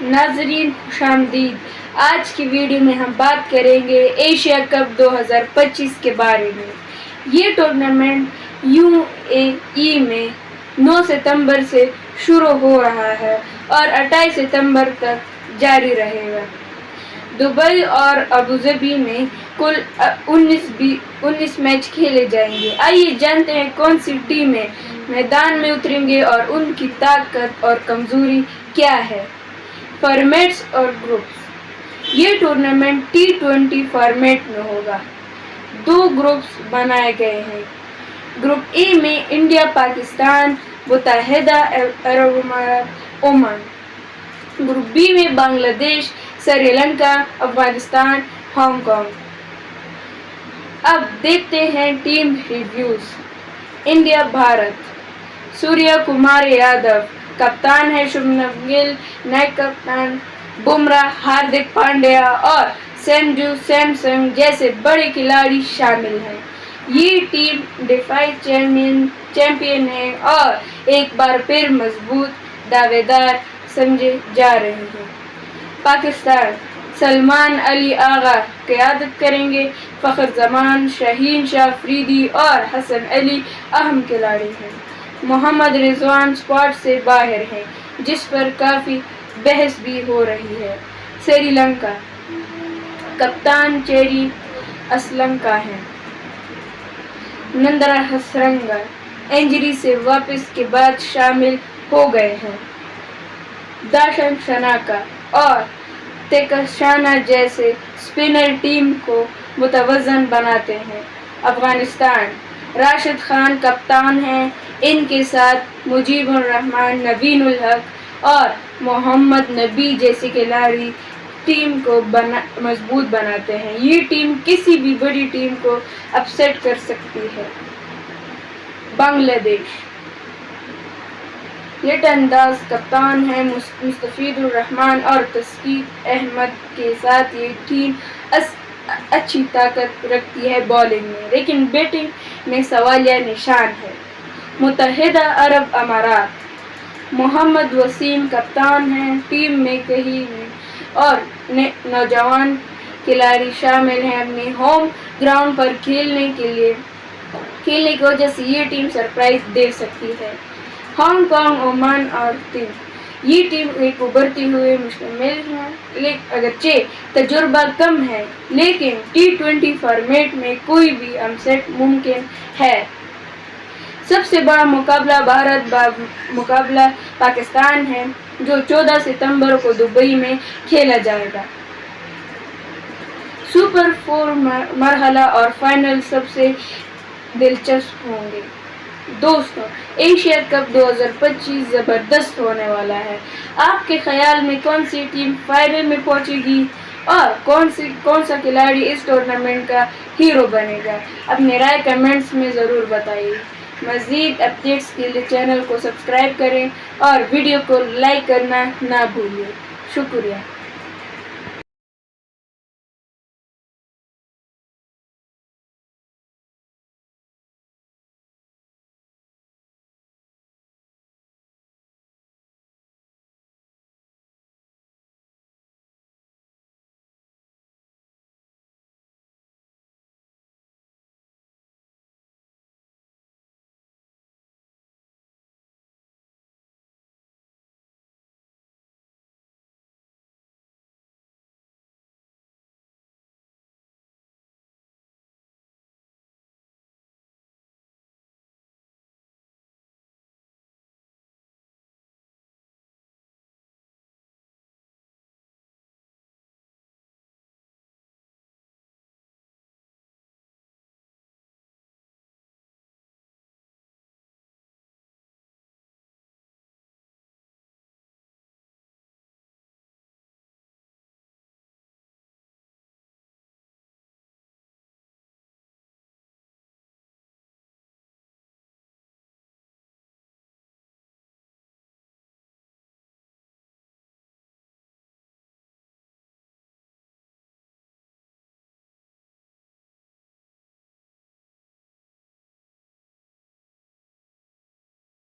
नाजरीन खुशामदीद। आज की वीडियो में हम बात करेंगे एशिया कप 2025 के बारे में। ये टूर्नामेंट यूएई में 9 सितंबर से शुरू हो रहा है और 28 सितंबर तक जारी रहेगा। दुबई और अबूधाबी में कुल 19 मैच खेले जाएंगे। आइए जानते हैं कौन सी टीमें मैदान में उतरेंगे और उनकी ताकत और कमजोरी क्या है। फॉर्मेट्स और ग्रुप्स। ये टूर्नामेंट T20 फॉर्मेट में होगा। 2 ग्रुप्स बनाए गए हैं। ग्रुप ए में इंडिया, पाकिस्तान, मुत्तहिदा अरब अमारात, ओमान। ग्रुप बी में बांग्लादेश, श्रीलंका, अफगानिस्तान, हांगकांग। अब देखते हैं team reviews. India Bharat. Surya Kumar Yadav कप्तान है, शुभमन गिल नायक कप्तान, बुमराह, हार्दिक पांड्या और संजू सैमसन जैसे बड़े खिलाड़ी शामिल हैं। ये टीम डिफेंडिंग चैंपियन है और एक बार फिर मजबूत दावेदार समझे जा रहे हैं। पाकिस्तान। सलमान अली आगा क़यादत करेंगे। फ़खर जमान, शाहीन शाह अफरीदी और हसन अली अहम खिलाड़ी हैं। मोहम्मद रिजवान स्क्वाड से बाहर हैं, जिस पर काफ़ी बहस भी हो रही है। श्रीलंका। कप्तान चेरी असलंका हैं। नंदरा हसरंगा इंजरी से वापस के बाद शामिल हो गए हैं। दाशन शनाका और तेकशाना जैसे स्पिनर टीम को मुतवज़न बनाते हैं। अफगानिस्तान। राशिद खान कप्तान हैं। इनके साथ मुजीबुर रहमान, नवीन उल हक और मोहम्मद नबी जैसे खिलाड़ी टीम को मजबूत बनाते हैं। ये टीम किसी भी बड़ी टीम को अपसेट कर सकती है। बांग्लादेश। लिटनदास कप्तान है। मुस्तफिजुर रहमान और तस्कीर अहमद के साथ ये टीम अच्छी ताकत रखती है बॉलिंग में, लेकिन बैटिंग में सवालिया निशान है। मुत्तहिदा अरब अमारात। मोहम्मद वसीम कप्तान हैं। टीम में कई और नौजवान खिलाड़ी शामिल हैं। अपने होम ग्राउंड पर खेलने की वजह से ये टीम सरप्राइज दे सकती है। हांगकांग, ओमान और टीम। ये टीम एक उभरती हुई मुश्तमिल है, अगरचे तजुर्बा कम है, लेकिन T20 फॉर्मेट में कोई भी अपसेट मुमकिन है। सबसे बड़ा मुकाबला भारत मुकाबला पाकिस्तान है, जो 14 सितंबर को दुबई में खेला जाएगा। सुपर 4 मरहला और फाइनल सबसे दिलचस्प होंगे। दोस्तों, एशिया कप 2025 ज़बरदस्त होने वाला है। आपके ख्याल में कौन सी टीम फाइनल में पहुंचेगी और कौन सा खिलाड़ी इस टूर्नामेंट का हीरो बनेगा? अपनी राय कमेंट्स में ज़रूर बताइए। मज़ीद अपडेट्स के लिए चैनल को सब्सक्राइब करें और वीडियो को लाइक करना ना भूलिए। शुक्रिया।